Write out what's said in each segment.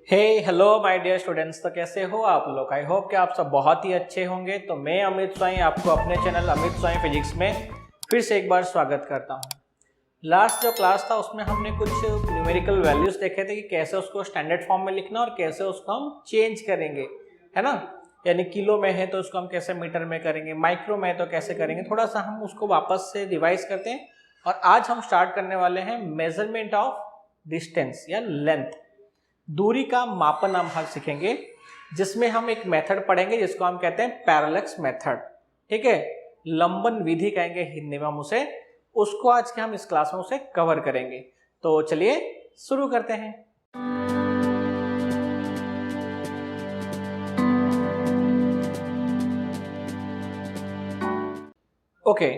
Hey hello my dear students. तो कैसे हो आप लोग? आई होप कि आप सब बहुत ही अच्छे होंगे। तो मैं अमित स्वाई आपको अपने चैनल अमित स्वाई फिजिक्स में फिर से एक बार स्वागत करता हूं। लास्ट जो क्लास था उसमें हमने कुछ न्यूमेरिकल वैल्यूज देखे थे कि कैसे उसको स्टैंडर्ड फॉर्म में लिखना और कैसे उसको हम चेंज करेंगे, है ना। यानी किलो में है तो उसको हम कैसे मीटर में करेंगे, माइक्रो में है तो कैसे करेंगे। थोड़ा सा हम उसको वापस से रिवाइज करते हैं और आज हम स्टार्ट करने वाले हैं मेजरमेंट ऑफ डिस्टेंस या लेंथ, दूरी का मापन हम आज सीखेंगे, जिसमें हम एक मेथड पढ़ेंगे जिसको हम कहते हैं पैरेलैक्स मेथड। ठीक है, लंबन विधि कहेंगे हिंदी में हम उसे, उसको आज के हम इस क्लास में उसे कवर करेंगे। तो चलिए शुरू करते हैं। ओके,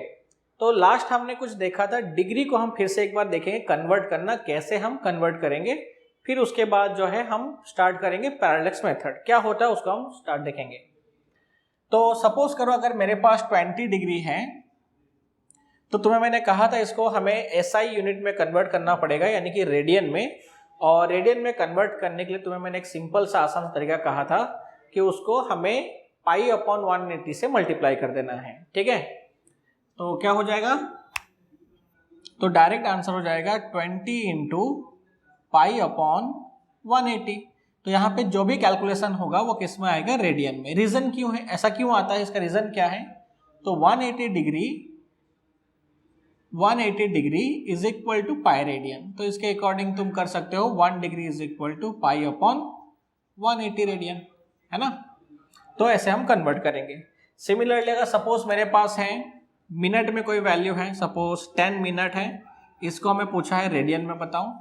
तो लास्ट हमने कुछ देखा था, डिग्री को हम फिर से एक बार देखेंगे, कन्वर्ट करना कैसे हम कन्वर्ट करेंगे। फिर उसके बाद जो है हम स्टार्ट करेंगे पैरेलैक्स मेथड, क्या होता है उसको हम स्टार्ट देखेंगे। तो सपोज करो अगर मेरे पास 20 डिग्री है तो तुम्हें मैंने कहा था इसको हमें एसआई यूनिट में कन्वर्ट करना पड़ेगा, यानी कि रेडियन में। और रेडियन में कन्वर्ट करने के लिए तुम्हें मैंने एक सिंपल सा आसान तरीका कहा था कि उसको हमें पाई अपॉन 180 से मल्टीप्लाई कर देना है। ठीक है, तो क्या हो जाएगा, तो डायरेक्ट आंसर हो जाएगा 20 इंटू पाई अपॉन 180। तो यहाँ पे जो भी कैलकुलेशन होगा वो किस में आएगा, रेडियन में। रीजन क्यों है, ऐसा क्यों आता है, इसका रीजन क्या है, तो 180 degree is equal to pi radian. तो इसके अकॉर्डिंग तुम कर सकते हो 1 degree is equal to pi upon 180 radian, है ना। तो ऐसे हम कन्वर्ट करेंगे। सिमिलरली अगर सपोज मेरे पास है मिनट में कोई वैल्यू है, सपोज 10 मिनट है, इसको हमें पूछा है रेडियन में बताऊं,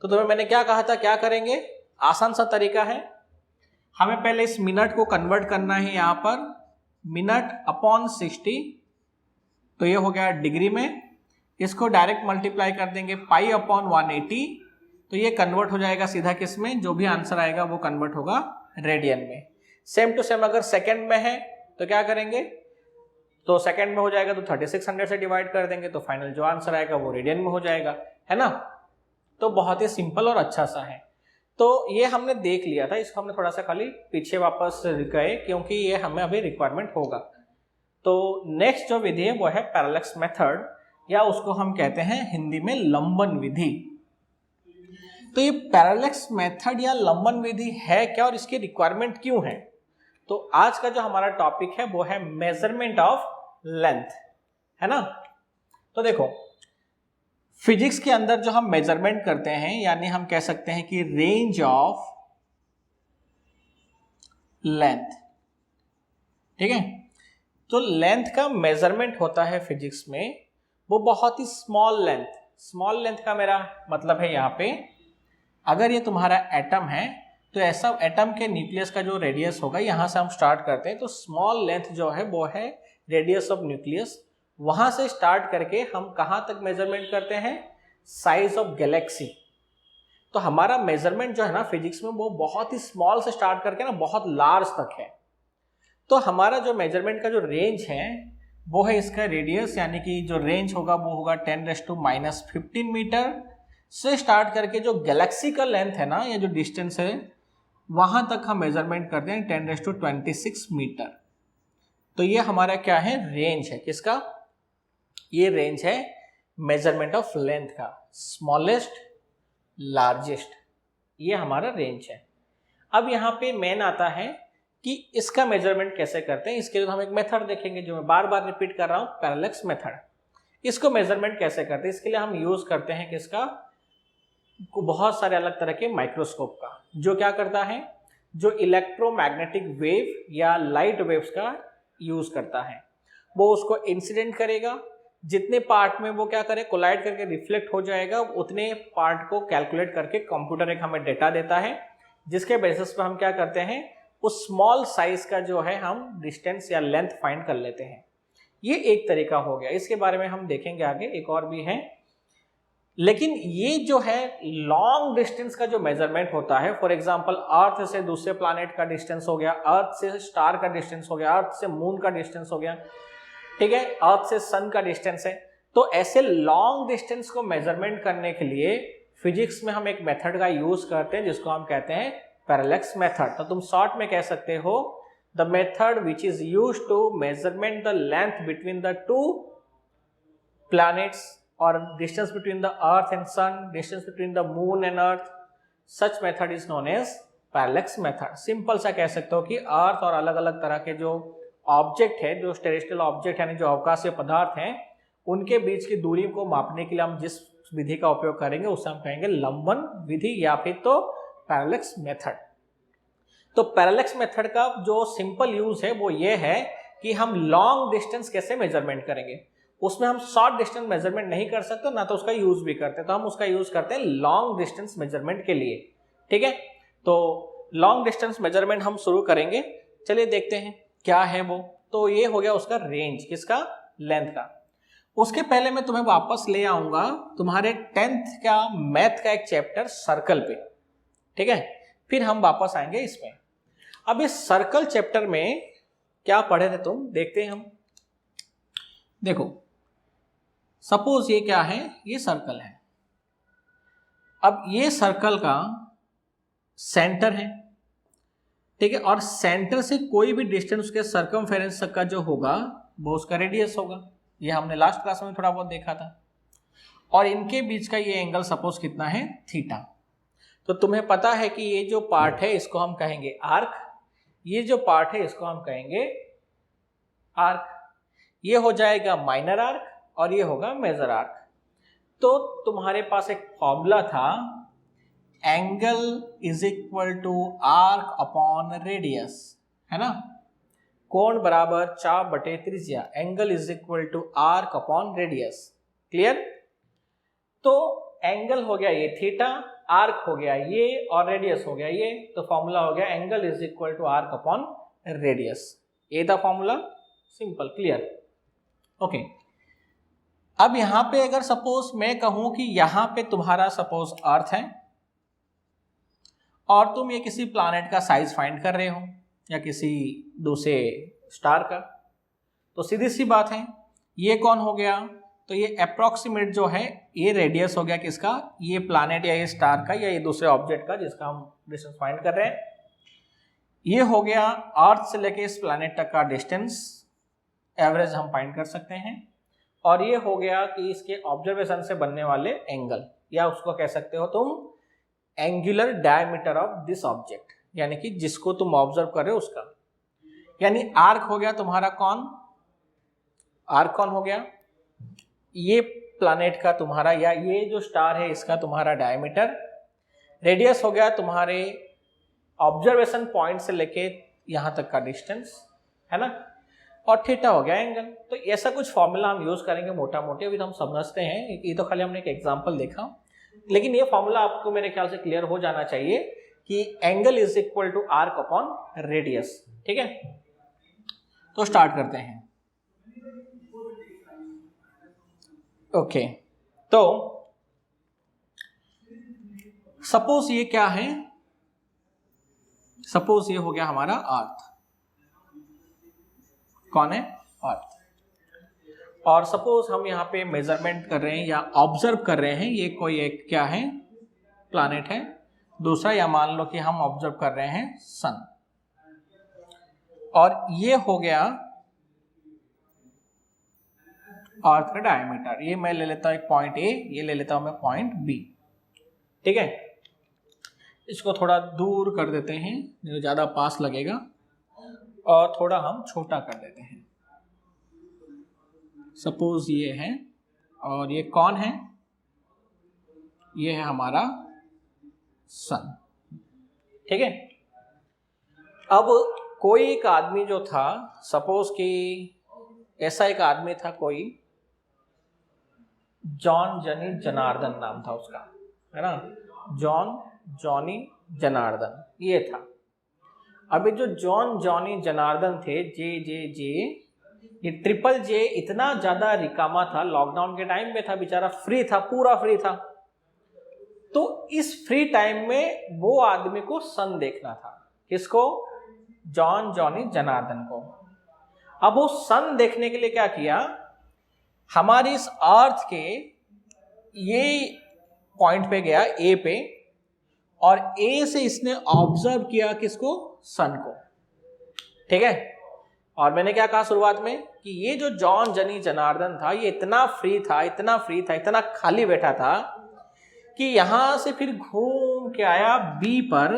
तो तुम्हें मैंने क्या कहा था, क्या करेंगे, आसान सा तरीका है, हमें पहले इस मिनट को कन्वर्ट करना है यहाँ पर मिनट अपॉन 60, तो ये हो गया डिग्री में। इसको डायरेक्ट मल्टीप्लाई कर देंगे पाई अपॉन 180, तो ये कन्वर्ट हो जाएगा सीधा किस में, जो भी आंसर आएगा वो कन्वर्ट होगा रेडियन में। सेम टू सेम अगर सेकंड में है तो क्या करेंगे, तो सेकंड में हो जाएगा तो 3600 से डिवाइड कर देंगे, तो फाइनल जो आंसर आएगा वो रेडियन में हो जाएगा, है ना। तो बहुत ही सिंपल और अच्छा सा है। तो ये हमने देख लिया था, इसको हमने थोड़ा सा खाली पीछे वापस गए क्योंकि ये हमें अभी रिक्वायरमेंट होगा। तो नेक्स्ट जो विधि है वो है पैरेलैक्स मेथड, या उसको हम कहते हैं हिंदी में लंबन विधि। तो ये पैरेलैक्स मेथड या लंबन विधि है क्या और इसकी रिक्वायरमेंट क्यों है, तो आज का जो हमारा टॉपिक है वो है मेजरमेंट ऑफ लेंथ, है ना। तो देखो फिजिक्स के अंदर जो हम मेजरमेंट करते हैं, यानी हम कह सकते हैं कि रेंज ऑफ लेंथ, ठीक है। तो लेंथ का मेजरमेंट होता है फिजिक्स में, वो बहुत ही स्मॉल लेंथ। स्मॉल लेंथ का मेरा मतलब है यहाँ पे, अगर ये तुम्हारा एटम है तो ऐसा एटम के न्यूक्लियस का जो रेडियस होगा, यहां से हम स्टार्ट करते हैं, तो स्मॉल लेंथ जो है वो है रेडियस ऑफ न्यूक्लियस। वहां से स्टार्ट करके हम कहां तक मेजरमेंट करते हैं, साइज ऑफ गैलेक्सी। तो हमारा मेजरमेंट जो है ना फिजिक्स में, वो बहुत ही स्मॉल से स्टार्ट करके ना बहुत लार्ज तक है। तो हमारा जो मेजरमेंट का जो रेंज है वो है इसका रेडियस, यानी कि जो रेंज होगा वो होगा 10⁻⁻15 मीटर से स्टार्ट करके जो गैलेक्सी का लेंथ है ना, या जो डिस्टेंस है वहां तक हम मेजरमेंट करते हैं 10⁻26 मीटर। तो ये हमारा क्या है, रेंज है किसका, ये रेंज है मेजरमेंट ऑफ लेंथ का, स्मॉलेस्ट लार्जेस्ट, ये हमारा रेंज है। अब यहाँ पे मेन आता है कि इसका मेजरमेंट कैसे करते हैं। इसके लिए तो हम एक मेथड देखेंगे जो मैं बार बार रिपीट कर रहा हूं, पैरेलैक्स मेथड। इसको मेजरमेंट कैसे करते हैं, इसके लिए हम यूज करते हैं किसका, बहुत सारे अलग तरह के माइक्रोस्कोप का, जो क्या करता है, जो इलेक्ट्रोमैग्नेटिक वेव या लाइट वेव्स का यूज करता है। वो उसको इंसिडेंट करेगा, जितने पार्ट में वो क्या करे, कोलाइड करके रिफ्लेक्ट हो जाएगा, उतने पार्ट को कैलकुलेट करके कंप्यूटर एक हमें डेटा देता है, जिसके बेसिस पर हम क्या करते हैं, उस स्मॉल साइज का जो है हम डिस्टेंस या लेंथ फाइंड कर लेते हैं। ये एक तरीका हो गया, इसके बारे में हम देखेंगे आगे, एक और भी है। लेकिन ये जो है लॉन्ग डिस्टेंस का जो मेजरमेंट होता है, फॉर एग्जांपल अर्थ से दूसरे प्लैनेट का डिस्टेंस हो गया, अर्थ से स्टार का डिस्टेंस हो गया, अर्थ से मून का डिस्टेंस हो गया, ठीक है, अर्थ से सन का डिस्टेंस है। तो ऐसे लॉन्ग डिस्टेंस को मेजरमेंट करने के लिए फिजिक्स में हम एक मेथड का यूज करते हैं जिसको हम कहते हैं पैरेलैक्स मेथड। तो तुम शॉर्ट में कह सकते हो the method which is use to measurement the length between the two planets or distance between the earth and sun, distance between the moon and earth, such method is known as parallax method। Simple सा कह सकते हो कि अर्थ और अलग अलग तरह के जो ऑब्जेक्ट है, जो टेरेस्ट्रियल ऑब्जेक्ट यानी जो अवकाशीय पदार्थ हैं, उनके बीच की दूरी को मापने के लिए हम जिस विधि का उपयोग करेंगे उसे हम कहेंगे लंबन विधि या फिर तो पैरेलैक्स मेथड। तो पैरेलैक्स मेथड का जो सिंपल यूज है वो ये है कि हम लॉन्ग डिस्टेंस कैसे मेजरमेंट करेंगे। उसमें हम शॉर्ट डिस्टेंस मेजरमेंट नहीं कर सकते, ना तो उसका यूज भी करते, तो हम उसका यूज करते हैं लॉन्ग डिस्टेंस मेजरमेंट के लिए। ठीक है, तो लॉन्ग डिस्टेंस मेजरमेंट हम शुरू करेंगे। चलिए देखते हैं क्या है वो। तो ये हो गया उसका रेंज, किसका, लेंथ का। उसके पहले मैं तुम्हें वापस ले आऊंगा तुम्हारे 10th का मैथ का एक चैप्टर सर्कल पे। ठीक है, फिर हम वापस आएंगे इसमें। अब इस सर्कल चैप्टर में क्या पढ़े थे तुम, देखते हैं हम। देखो सपोज ये क्या है, ये सर्कल है। अब ये सर्कल का सेंटर है, ठीक है, और सेंटर से कोई भी डिस्टेंस उसके सर्कमफेरेंस का जो होगा वो उसका रेडियस होगा। ये हमने लास्ट क्लास में थोड़ा बहुत देखा था। और इनके बीच का ये एंगल सपोज कितना है, थीटा। तो तुम्हें पता है कि ये जो पार्ट है इसको हम कहेंगे आर्क, ये जो पार्ट है इसको हम कहेंगे आर्क। ये हो जाएगा माइनर आर्क और ये होगा मेजर आर्क। तो तुम्हारे पास एक फॉर्मूला था, angle is equal to arc upon radius, है ना। कोण बराबर चाप बटे त्रिज्या, angle is equal to arc upon radius. Clear. तो एंगल हो गया ये थीटा, आर्क हो गया ये और रेडियस हो गया ये। तो फॉर्मूला हो गया angle is equal to arc upon radius. ये था फॉर्मूला, सिंपल, क्लियर। ओके, अब यहां पे अगर सपोज मैं कहूं कि यहां पे तुम्हारा सपोज अर्थ है और तुम ये किसी प्लैनेट का साइज फाइंड कर रहे हो या किसी दूसरे स्टार का, तो सीधी सी बात है ये कौन हो गया, तो ये अप्रोक्सीमेट जो है ये रेडियस हो गया किसका, ये प्लैनेट या ये स्टार का या ये दूसरे ऑब्जेक्ट का जिसका हम डिस्टेंस फाइंड कर रहे हैं। ये हो गया अर्थ से लेके इस प्लैनेट तक का डिस्टेंस, एवरेज हम फाइंड कर सकते हैं। और ये हो गया कि इसके ऑब्जर्वेशन से बनने वाले एंगल, या उसको कह सकते हो तुम angular diameter of this object, यानी कि जिसको तुम ऑब्जर्व कर रहे हो उसका। यानी आर्क हो गया तुम्हारा कौन, आर्क कौन हो गया, ये प्लैनेट का तुम्हारा या ये जो स्टार है इसका तुम्हारा डायमीटर। रेडियस हो गया तुम्हारे ऑब्जर्वेशन पॉइंट से लेके यहां तक का डिस्टेंस, है ना। और थीटा हो गया एंगल। तो ऐसा कुछ फॉर्मूला हम यूज करेंगे मोटा मोटी, अभी तो हम समझते हैं, ये तो खाली हमने एक एग्जांपल देखा, लेकिन ये फॉर्मूला आपको मेरे ख्याल से क्लियर हो जाना चाहिए कि angle is equal to arc upon radius. ठीक है, तो स्टार्ट करते हैं। ओके, तो सपोज ये क्या है, सपोज ये हो गया हमारा अर्थ, कौन है, अर्थ। और सपोज हम यहाँ पे मेजरमेंट कर रहे हैं या ऑब्जर्व कर रहे हैं, ये कोई एक क्या है, प्लैनेट है। दूसरा, या मान लो कि हम ऑब्जर्व कर रहे हैं सन। और ये हो गया अर्थ का डायमीटर। ये मैं ले लेता हूं एक पॉइंट ए, ये ले लेता हूं मैं पॉइंट बी। ठीक है, इसको थोड़ा दूर कर देते हैं, ज्यादा पास लगेगा, और थोड़ा हम छोटा कर देते हैं। सपोज ये है और ये कौन है, ये है हमारा सन। ठीक है, अब कोई एक आदमी जो था, सपोज कि ऐसा एक आदमी था कोई, जॉन जनी जनार्दन नाम था उसका, है ना, जॉन जॉनी जनार्दन ये था। अभी जो जॉन जॉनी जनार्दन थे, जे, ये ट्रिपल जे इतना ज्यादा रिकामा था, लॉकडाउन के टाइम में था, बेचारा फ्री था, पूरा फ्री था। तो इस फ्री टाइम में वो आदमी को सन देखना था, किसको, जॉन जॉनी जनार्दन को। अब वो सन देखने के लिए क्या किया, हमारी इस अर्थ के ये पॉइंट पे गया, ए पे, और ए से इसने ऑब्जर्व किया किसको, सन को, ठीक है। और मैंने क्या कहा शुरुआत में कि ये जो जॉन जनी जनार्दन था ये इतना फ्री था, इतना फ्री था, इतना खाली बैठा था कि यहां से फिर घूम के आया बी पर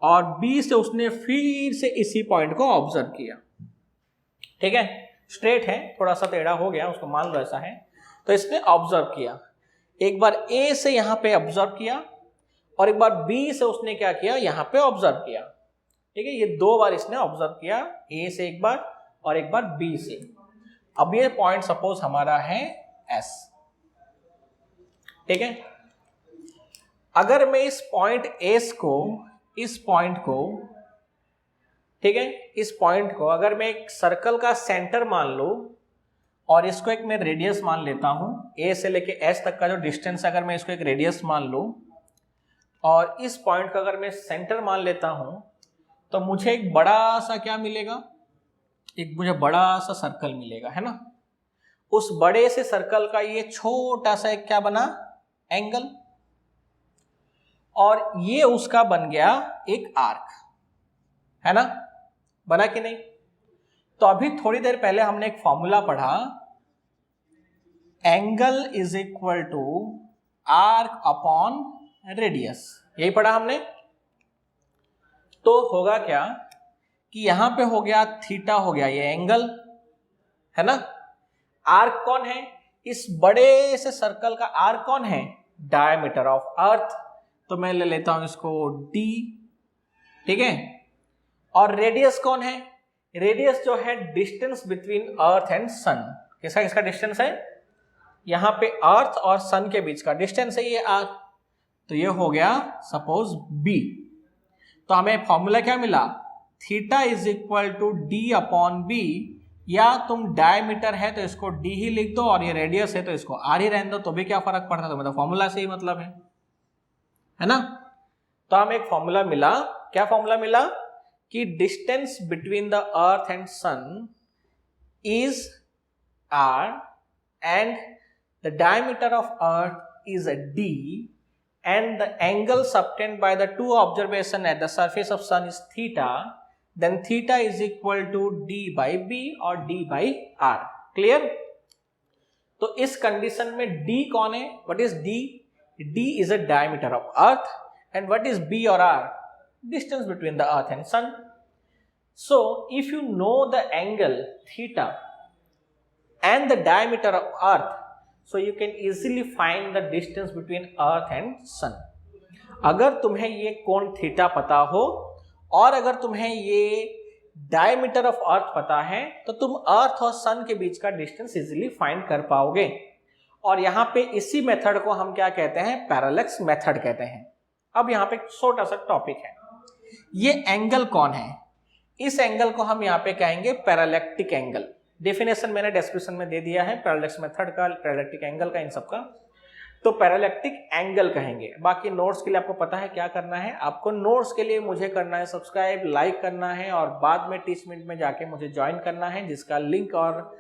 और बी से उसने फिर से इसी पॉइंट को ऑब्जर्व किया, ठीक है। स्ट्रेट है, थोड़ा सा टेढ़ा हो गया, उसको मान लो ऐसा है। तो इसने ऑब्जर्व किया, एक बार ए से यहां पे ऑब्जर्व किया और एक बार बी से उसने क्या किया, यहां पे ऑब्जर्व किया, ठीक है। ये दो बार इसने ऑब्जर्व किया, ए से एक बार और एक बार बी से। अब ये पॉइंट सपोज हमारा है एस, ठीक है। अगर मैं इस पॉइंट एस को, इस पॉइंट को, ठीक है, इस पॉइंट को अगर मैं एक सर्कल का सेंटर मान लूं और इसको एक मैं रेडियस मान लेता हूं, ए से लेके एस तक का जो डिस्टेंस अगर मैं इसको एक रेडियस मान लूं और इस पॉइंट का अगर मैं सेंटर मान लेता हूं, तो मुझे एक बड़ा सा क्या मिलेगा, एक मुझे बड़ा सा सर्कल मिलेगा, है ना। उस बड़े से सर्कल का ये छोटा सा एक क्या बना, एंगल, और ये उसका बन गया एक आर्क, है ना, बना कि नहीं। तो अभी थोड़ी देर पहले हमने एक फॉर्मूला पढ़ा, angle is equal to arc upon radius, यही पढ़ा हमने। तो होगा क्या कि यहां पे हो गया थीटा, हो गया ये एंगल, है ना। आर्क कौन है, इस बड़े से सर्कल का आर्क कौन है, डायमीटर ऑफ अर्थ, तो मैं ले लेता हूं इसको d, ठीक है। और रेडियस कौन है, रेडियस जो है डिस्टेंस बिटवीन अर्थ एंड सन, किसका किसका डिस्टेंस है, यहां पे अर्थ और सन के बीच का डिस्टेंस है ये r, तो ये हो गया सपोज b। तो हमें फॉर्मूला क्या मिला, theta is equal to D upon B, या तुम डायमीटर है तो इसको d ही लिख दो और ये रेडियस है तो इसको r ही रहने दो, तो भी क्या फर्क पड़ता है, तो मतलब फॉर्मूला से ही मतलब है ना। तो हमें एक फॉर्मूला मिला, क्या फॉर्मूला मिला कि distance between the earth and sun is r and the diameter of earth is d and the angle subtended by the two observation at the surface of sun is theta, then theta is equal to d by b or d by r, clear। तो इस condition में d कौन है, what is d, d is a diameter of earth and what is b or r, distance between the earth and sun। So if you know the angle theta and the diameter of earth, so you can easily find the distance between earth and sun। अगर तुम्हें ये कोण theta पता हो और अगर तुम्हें ये डायमीटर ऑफ अर्थ पता है तो तुम अर्थ और सन के बीच का डिस्टेंस इजीली फाइंड कर पाओगे। और यहाँ पे इसी मेथड को हम क्या कहते हैं, पैरेलैक्स मेथड कहते हैं। अब यहाँ पे एक छोटा सा टॉपिक है, ये एंगल कौन है, इस एंगल को हम यहाँ पे कहेंगे पैरालैक्टिक एंगल। डेफिनेशन मैंने डिस्क्रिप्शन में दे दिया है पैरेलैक्स मेथड का, पैरालैक्टिक एंगल का, इन सब का, तो पैरालैक्टिक एंगल कहेंगे। बाकी नोट्स के लिए आपको पता है क्या करना है, आपको नोट्स के लिए मुझे करना है सब्सक्राइब, लाइक करना है और बाद में 30 मिनट में जाके मुझे ज्वाइन करना है, जिसका लिंक और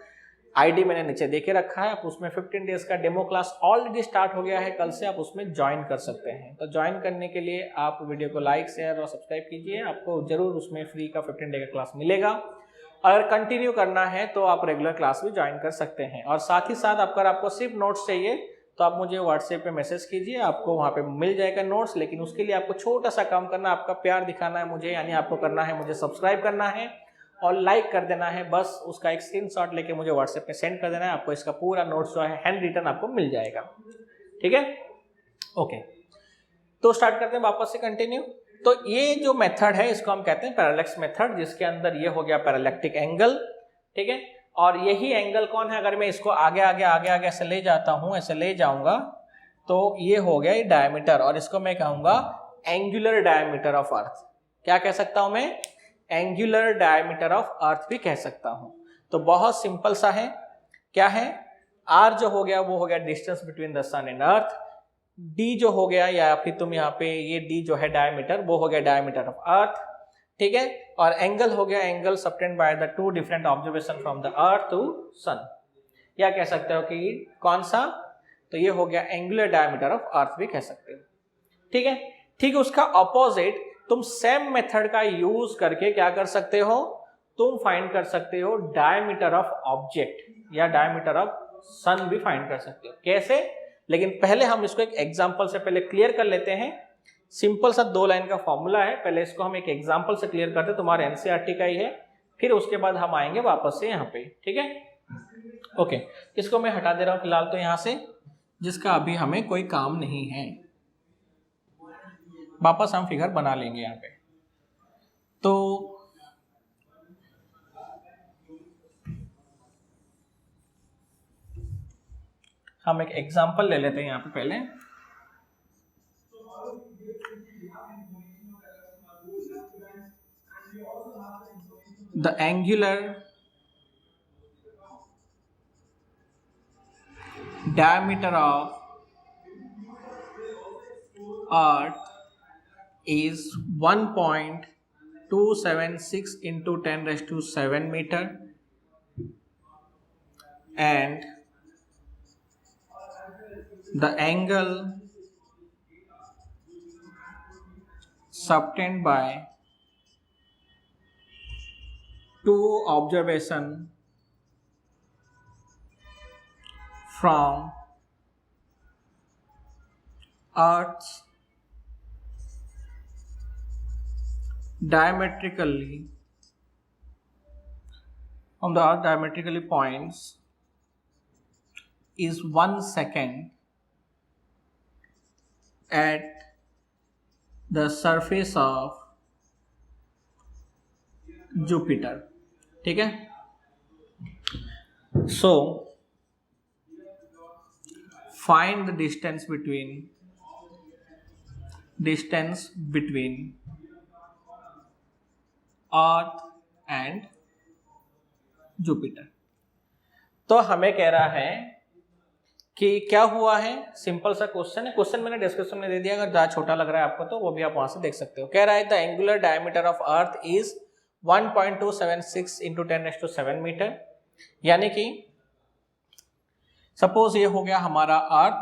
आईडी मैंने नीचे देके रखा है। आप उसमें 15 डेज का डेमो क्लास ऑलरेडी स्टार्ट हो गया है, कल से आप उसमें ज्वाइन कर सकते हैं। तो ज्वाइन करने के लिए आप वीडियो को लाइक शेयर और सब्सक्राइब कीजिए, आपको जरूर उसमें फ्री का 15 डे का क्लास मिलेगा। अगर कंटिन्यू करना है तो आप रेगुलर क्लास भी ज्वाइन कर सकते हैं। और साथ ही साथ अगर आपको सिर्फ नोट्स चाहिए तो आप मुझे व्हाट्सएप पे मैसेज कीजिए, आपको वहाँ पे मिल जाएगा नोट्स। लेकिन उसके लिए आपको छोटा सा काम करना, आपका प्यार दिखाना है मुझे, यानी आपको करना है मुझे सब्सक्राइब करना है और लाइक कर देना है, बस उसका एक स्क्रीनशॉट लेके मुझे व्हाट्सएप पे सेंड कर देना है। आपको इसका पूरा नोट्स जो है हैंड रिटन आपको मिल जाएगा, ठीक है। ओके, तो स्टार्ट करते हैं वापस से कंटिन्यू। तो ये जो मेथड है इसको हम कहते हैं पैरेलैक्स मेथड, जिसके अंदर ये हो गया पैरालैक्टिक एंगल, ठीक है। और यही एंगल कौन है, अगर मैं इसको आगे आगे आगे आगे ऐसे ले जाता हूं, ऐसे ले जाऊंगा तो ये हो गया ये डायमीटर, और इसको मैं कहूंगा एंगुलर डायमीटर ऑफ अर्थ। क्या कह सकता हूं मैं, एंगुलर डायमीटर ऑफ अर्थ भी कह सकता हूं। तो बहुत सिंपल सा है, क्या है, आर जो हो गया वो हो गया distance between the sun and earth, D जो हो गया या फिर तुम यहाँ पे ये डी जो है डायमीटर, वो हो गया डायमीटर ऑफ अर्थ, ठीक है। और एंगल हो गया angle subtended by the two different observation from the earth to sun. या कह सकते हो कि कौन सा, तो ये हो गया एंगुलर डायमीटर ऑफ अर्थ भी कह सकते हो, ठीक है। ठीक है, उसका ऑपोजिट तुम सेम मेथड का यूज करके क्या कर सकते हो, तुम फाइंड कर सकते हो डायमीटर ऑफ ऑब्जेक्ट या डायमीटर ऑफ सन भी फाइंड कर सकते हो। कैसे? लेकिन पहले हम इसको एक एग्जांपल से पहले क्लियर कर लेते हैं। सिंपल सा 2 लाइन का फॉर्मूला है, पहले इसको हम एक एग्जांपल से क्लियर करते हैं, तुम्हारे एनसीईआरटी का ही है, फिर उसके बाद हम आएंगे वापस से यहाँ पे। ठीक है, ओके, इसको मैं हटा दे रहा हूँ फिलहाल तो यहाँ से, जिसका अभी हमें कोई काम नहीं है। वापस हम फिगर बना लेंगे यहाँ पे। तो हम एक एग्जांपल ले लेते हैं यहाँ पे पहले। The angular diameter of Earth is 1.276 into 10 raised to 7 meter, and the angle subtended by two observation from Earth's diametrically points is 1 second at the surface of Jupiter. ठीक है, so find the distance between Earth and Jupiter। तो हमें कह रहा है कि क्या हुआ है, सिंपल सा क्वेश्चन है, क्वेश्चन मैंने डिस्क्रिप्शन में दे दिया, अगर ज़्यादा छोटा लग रहा है आपको तो वो भी आप वहां से देख सकते हो। कह रहा है the angular diameter of earth is 1.276 into 10⁻⁷ metre, यानी कि सपोज ये हो गया हमारा अर्थ,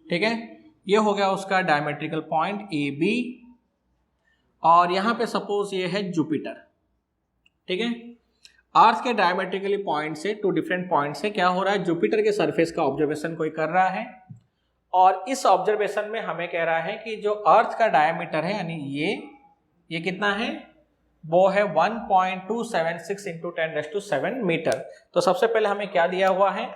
ठीक है, ये हो गया उसका डायमेट्रिकल पॉइंट ए बी, और यहां पे सपोज ये है जुपिटर। ठीक है, अर्थ के डायमेट्रिकली पॉइंट से टू डिफरेंट पॉइंट से क्या हो रहा है, जुपिटर के सरफेस का ऑब्जर्वेशन कोई कर रहा है, और इस ऑब्जर्वेशन में हमें कह रहा है कि जो अर्थ का डायमीटर है, यानी ये कितना है, वो है 1.276 इंटू 10⁻⁷ मीटर। तो सबसे पहले हमें क्या दिया हुआ है,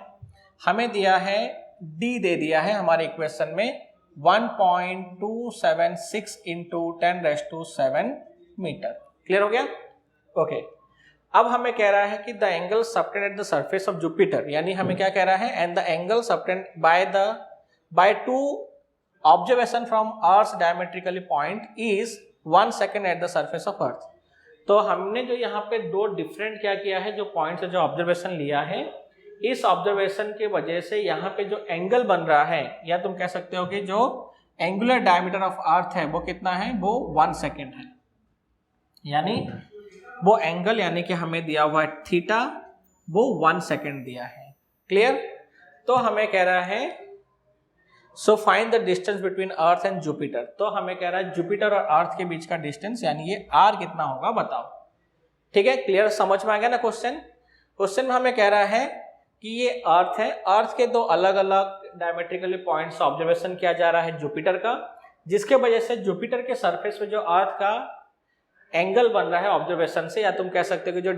हमें दिया है डी दे दिया है हमारे इक्वेशन में 1.276 इंटू 10⁻⁷ मीटर। क्लियर हो गया? ओके, अब हमें कह रहा है कि the angle subtend at the surface of Jupiter, यानी हमें क्या कह रहा है, and the angle subtended by two observation from earth diametrically point is 1 second at the surface of earth. तो हमने जो यहाँ पे दो डिफरेंट क्या किया है, जो पॉइंट से जो ऑब्जर्वेशन लिया है, इस ऑब्जर्वेशन के वजह से यहाँ पे जो एंगल बन रहा है, या तुम कह सकते हो कि जो एंगुलर डायमीटर ऑफ अर्थ है वो कितना है, वो 1 सेकेंड है, यानी वो एंगल, यानी कि हमें दिया हुआ है थीटा, वो 1 सेकेंड दिया है। क्लियर? तो हमें कह रहा है so find the distance between earth and Jupiter. तो हमें कह रहा है जुपिटर और अर्थ के बीच का डिस्टेंस, यानी ये आर कितना होगा बताओ। ठीक है, क्लियर, समझ में आ गया ना क्वेश्चन? क्वेश्चन में हमें कह रहा है कि ये अर्थ है, अर्थ के दो अलग अलग डायमेट्रिकली पॉइंट्स ऑब्जर्वेशन किया जा रहा है जुपिटर का, जिसके वजह से जुपिटर के सरफेस पे जो अर्थ का एंगल बन रहा है ऑब्जर्वेशन से, या तुम कह सकते हो कि जो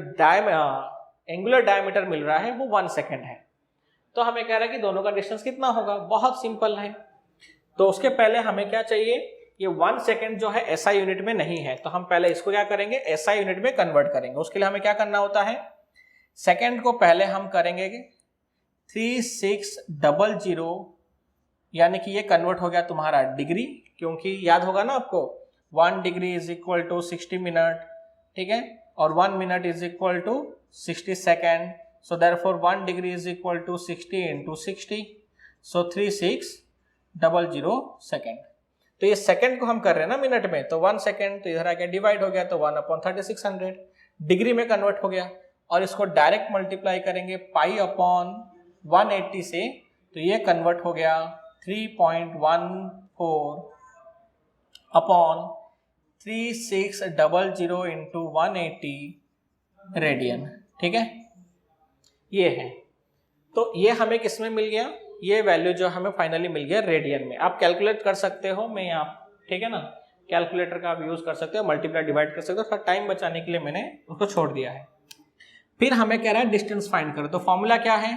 एंगुलर डायमीटर मिल रहा है वो 1 सेकेंड है। तो हमें कह रहा है कि दोनों का डिस्टेंस कितना होगा, बहुत सिंपल है। तो उसके पहले हमें क्या चाहिए, ये 1 सेकेंड जो है SI यूनिट में नहीं है, तो हम पहले इसको क्या करेंगे, SI यूनिट में कन्वर्ट करेंगे। उसके लिए हमें क्या करना होता है, सेकेंड को पहले हम करेंगे 3600, यानी कि ये कन्वर्ट हो गया तुम्हारा डिग्री, क्योंकि याद होगा ना आपको 1 degree is equal to 60 minute, ठीक है, और 1 minute is equal to 60 second, so therefore 1 degree is equal to 60 into 60, so 3600 second. तो ये सेकेंड को हम कर रहे हैं ना मिनट में, तो 1 सेकेंड तो इधर आके डिवाइड हो गया, तो 1/3600 डिग्री में कन्वर्ट हो गया, और इसको डायरेक्ट मल्टीप्लाई करेंगे π/180 से, तो ये कन्वर्ट हो गया 3.14 अपॉन 3600 इंटू 180 रेडियन। ठीक है, ये है। तो ये हमें किस में मिल गया, ये वैल्यू जो हमें फाइनली मिल गया रेडियन में। आप कैलकुलेट कर सकते हो, मैं यहाँ, ठीक है ना, कैलकुलेटर का आप यूज कर सकते हो, मल्टीप्लाई डिवाइड कर सकते हो। थोड़ा टाइम बचाने के लिए मैंने उसको छोड़ दिया है। फिर हमें कह रहा है डिस्टेंस फाइंड करो, तो फॉर्मूला क्या है,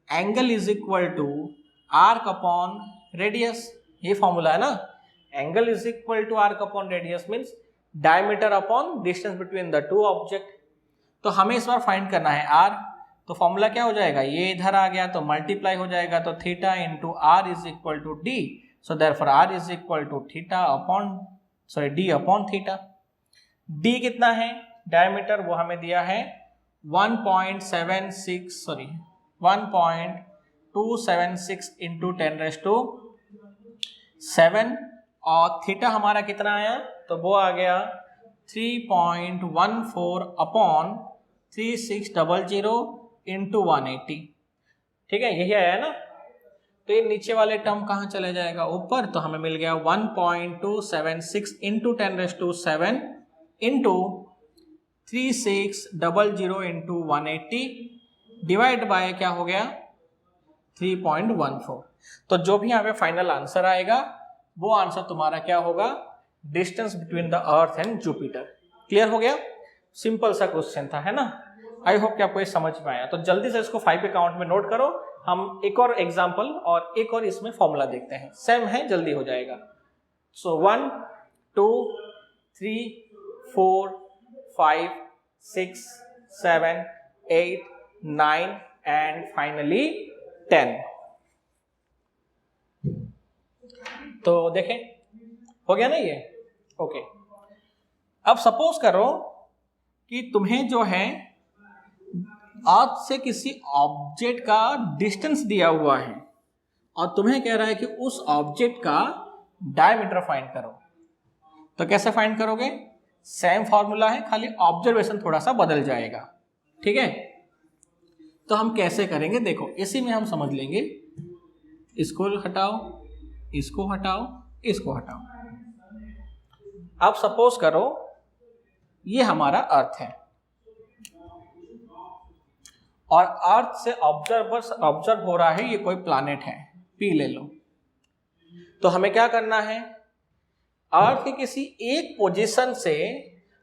angle is equal to arc upon radius. ये फॉर्मूला है ना, angle is equal to arc upon radius means diameter upon distance between the two object. तो हमें इस बार फाइंड करना है आर, तो फॉर्मूला क्या हो जाएगा, ये इधर आ गया तो मल्टीप्लाई हो जाएगा, तो theta into R is equal to D. So therefore R is equal to theta upon D upon theta. D कितना है, डायमीटर, वो हमें दिया है 1.276 इंटू 10⁻⁷ और थीटा हमारा कितना आया, तो वो आ गया 3.14 अपॉन 3600 इंटू 180। ठीक है, यही आया ना। तो ये नीचे वाले टर्म कहाँ चले जाएगा, ऊपर, तो हमें मिल गया 1.276 into 10⁻⁷ into 3600 into 180 divide by क्या हो गया 3.14। तो जो भी यहाँ पे फाइनल आंसर आएगा वो आंसर तुम्हारा क्या होगा, distance between the earth and Jupiter. Clear हो गया, सिंपल सा क्वेश्चन था, है ना। आई होप कि आपको ये समझ में आया। तो जल्दी से इसको 5 अकाउंट में नोट करो। हम एक और एग्जांपल और एक और इसमें फॉर्मूला देखते हैं, सेम है, जल्दी हो जाएगा। सो 1 2 3 4 5 6 7 8 9 एंड फाइनली 10। तो देखें, हो गया ना ये, ओके। अब सपोज करो कि तुम्हें जो है अर्थ से किसी ऑब्जेक्ट का डिस्टेंस दिया हुआ है और तुम्हें कह रहा है कि उस ऑब्जेक्ट का डायमीटर फाइंड करो। तो कैसे फाइंड करोगे, सेम फॉर्मूला है, खाली ऑब्जर्वेशन थोड़ा सा बदल जाएगा। ठीक है, तो हम कैसे करेंगे, देखो इसी में हम समझ लेंगे। इसको हटाओ, इसको हटाओ, इसको हटाओ। अब सपोज करो ये हमारा अर्थ है और अर्थ से ऑब्जर्व हो रहा है ये कोई प्लैनेट है, पी ले लो। तो हमें क्या करना है, अर्थ के किसी एक पोजीशन से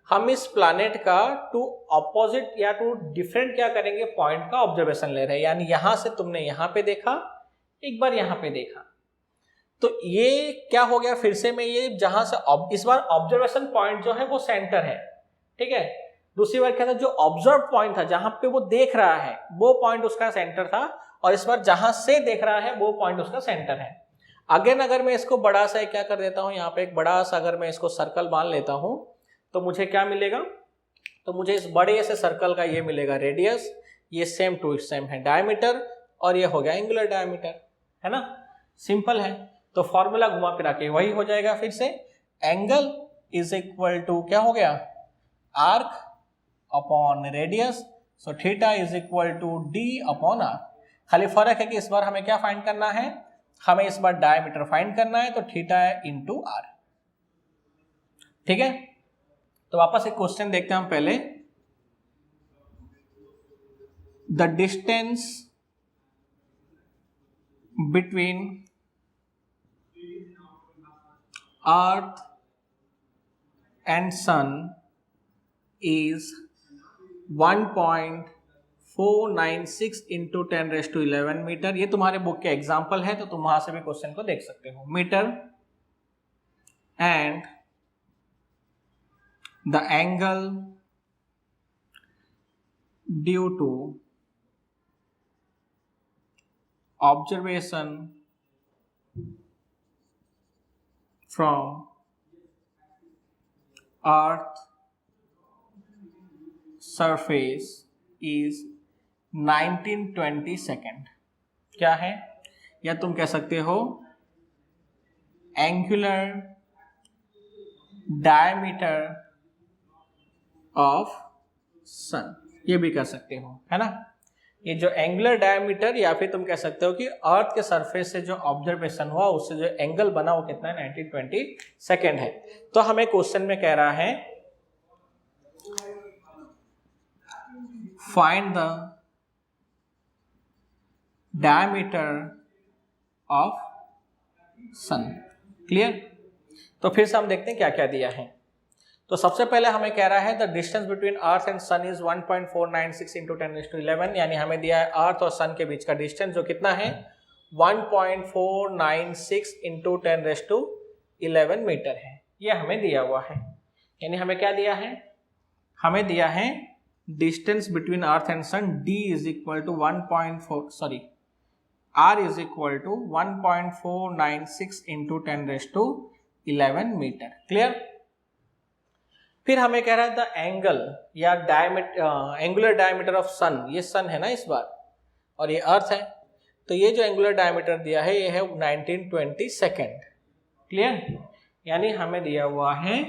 हम इस प्लैनेट का टू ऑपोजिट या टू डिफरेंट क्या करेंगे, पॉइंट का ऑब्जर्वेशन ले रहे हैं। यानी यहां से तुमने यहां पे देखा, एक बार यहां पे देखा, तो ये क्या हो गया, फिर से मैं ये जहां से इस बार ऑब्जर्वेशन पॉइंट जो है वो सेंटर है। ठीक है, दूसरी बार क्या था, जो ऑब्जर्व पॉइंट था जहां पे वो देख रहा है वो पॉइंट उसका सेंटर था, और इस बार जहां से देख रहा है वो पॉइंट उसका सेंटर है। अगेन अगर मैं इसको बड़ा सा क्या कर देता हूं, यहाँ पे एक बड़ा सा अगर मैं इसको सर्कल मान लेता हूं तो मुझे क्या मिलेगा, तो मुझे इस बड़े से सर्कल का ये मिलेगा रेडियस, ये सेम टू सेम है डायमीटर, और ये हो गया एंगुलर डायमीटर, है ना। सिंपल है, तो फॉर्मूला घुमा फिरा के वही हो जाएगा फिर से। एंगल इज इक्वल टू क्या हो गया, arc upon radius, so theta is equal to D upon R. खाली फर्क है कि इस बार हमें क्या फाइंड करना है, हमें इस बार डायमीटर फाइंड करना है, तो थीटा है इंटू आर। ठीक है, तो वापस एक क्वेश्चन देखते हैं हम पहले। The distance between earth and sun is 1.496 into 10⁻11 metre. ये तुम्हारे बुक के एग्जाम्पल है, तो तुम वहां से भी क्वेश्चन को देख सकते हो। Metre and the angle due to observation from earth surface is 1920 second. क्या है, या तुम कह सकते हो एंगुलर डायमीटर ऑफ सन, ये भी कर सकते हो, है ना। ये जो एंगुलर डायमीटर या फिर तुम कह सकते हो कि अर्थ के सरफेस से जो ऑब्जर्वेशन हुआ उससे जो एंगल बना वो कितना है 1920 सेकेंड है। तो हमें क्वेश्चन में कह रहा है find the diameter of sun. Clear? तो फिर से हम देखते हैं क्या क्या दिया है। तो सबसे पहले हमें कह रहा है the distance between earth and sun is 1.496 into 10⁻11, यानी हमें दिया है अर्थ और सन के बीच का डिस्टेंस जो कितना है 1.496 इंटू 10⁻11 मीटर है। ये हमें दिया हुआ है। यानी हमें क्या दिया है, हमें दिया है distance between earth and sun d is equal to r is equal to 1.496 into 10⁻11 metre. Clear? फिर हमें कह रहा है द एंगल या एंगुलर डायमीटर ऑफ सन, ये सन है ना इस बार और ये अर्थ है, तो ये जो एंगुलर डायमीटर दिया है ये है 1920 सेकेंड। क्लियर? यानी हमें दिया हुआ है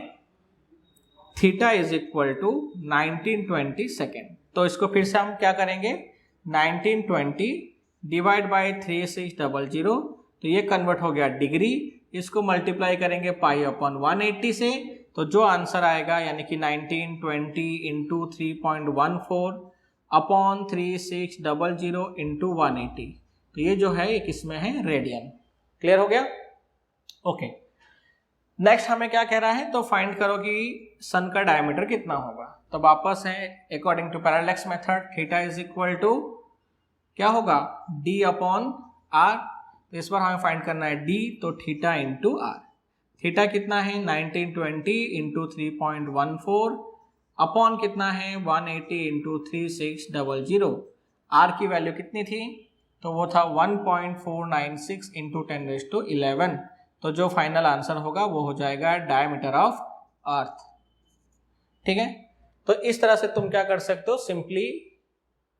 theta is equal to 1920 second. तो इसको फिर से हम क्या करेंगे 1920 डिवाइड बाई 3600, तो ये कन्वर्ट हो गया डिग्री, इसको मल्टीप्लाई करेंगे पाई अपॉन 180 से, तो जो आंसर आएगा यानी कि 1920 इंटू 3.14 अपॉन 3600 इंटू 180, तो ये जो है ये किसमें है रेडियन। क्लियर हो गया? ओके। नेक्स्ट हमें क्या कह रहा है, तो फाइंड करो कि सन का डायमीटर कितना होगा। तो वापस है according to parallax method theta is equal to क्या होगा d अपॉन r, तो इस बार हमें फाइंड करना है d, तो थीटा इंटू r। थीटा कितना है 1920 इंटू 3.14 अपॉन कितना है 180 इंटू 3600। r की वैल्यू कितनी थी, तो वो था 1.496 इंटू 10⁻11, तो जो फाइनल आंसर होगा वो हो जाएगा डायमीटर ऑफ अर्थ। ठीक है? तो इस तरह से तुम क्या कर सकते हो, सिंपली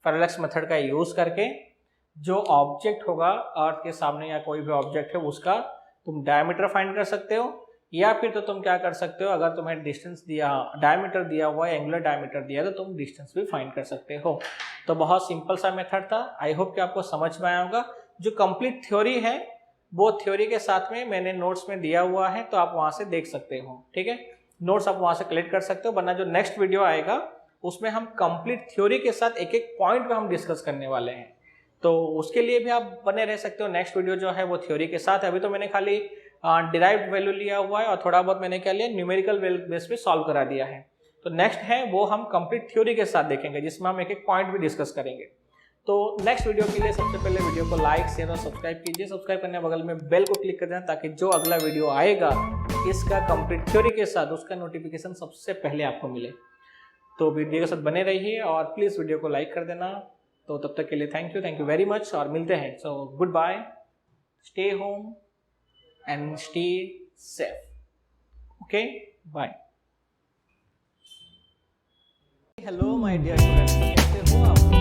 पैरेलैक्स मेथड का यूज करके जो ऑब्जेक्ट होगा अर्थ के सामने या कोई भी ऑब्जेक्ट है उसका तुम डायमीटर फाइंड कर सकते हो, या फिर तो तुम क्या कर सकते हो, अगर तुम्हें डिस्टेंस दिया डायमीटर दिया हुआ है, एंगुलर डायमीटर दिया, तो तुम डिस्टेंस भी फाइंड कर सकते हो। तो बहुत सिंपल सा मेथड था। आई होप कि आपको समझ में आया होगा। जो कंप्लीट थ्योरी है वो थ्योरी के साथ में मैंने नोट्स में दिया हुआ है, तो आप वहां से देख सकते हो। ठीक है? नोट्स आप वहां से कलेक्ट कर सकते हो, वरना जो नेक्स्ट वीडियो आएगा उसमें हम कंप्लीट थ्योरी के साथ एक एक पॉइंट को हम डिस्कस करने वाले हैं, तो उसके लिए भी आप बने रह सकते हो। नेक्स्ट वीडियो जो है वो थ्योरी के साथ है। अभी तो मैंने खाली डिराइव्ड वैल्यू लिया हुआ है और थोड़ा बहुत मैंने क्या लिया, न्यूमेरिकल बेस पे सॉल्व करा दिया है। तो नेक्स्ट है वो हम कंप्लीट थ्योरी के साथ देखेंगे, जिसमें हम एक एक पॉइंट भी डिस्कस करेंगे। तो नेक्स्ट वीडियो के लिए सबसे पहले वीडियो को लाइक शेयर और सब्सक्राइब कीजिए। सब्सक्राइब करने बगल में बेल को क्लिक कर देना, ताकि जो अगला वीडियो आएगा इसका कंप्लीट थ्योरी के साथ उसका नोटिफिकेशन सबसे पहले आपको मिले। तो वीडियो के साथ बने रहिए और प्लीज़ वीडियो को लाइक कर देना। तो तब तक के लिए थैंक यू वेरी मच और मिलते हैं। So good bye, stay home and stay safe. Okay, bye. Hello my dear students, कैसे हो आप?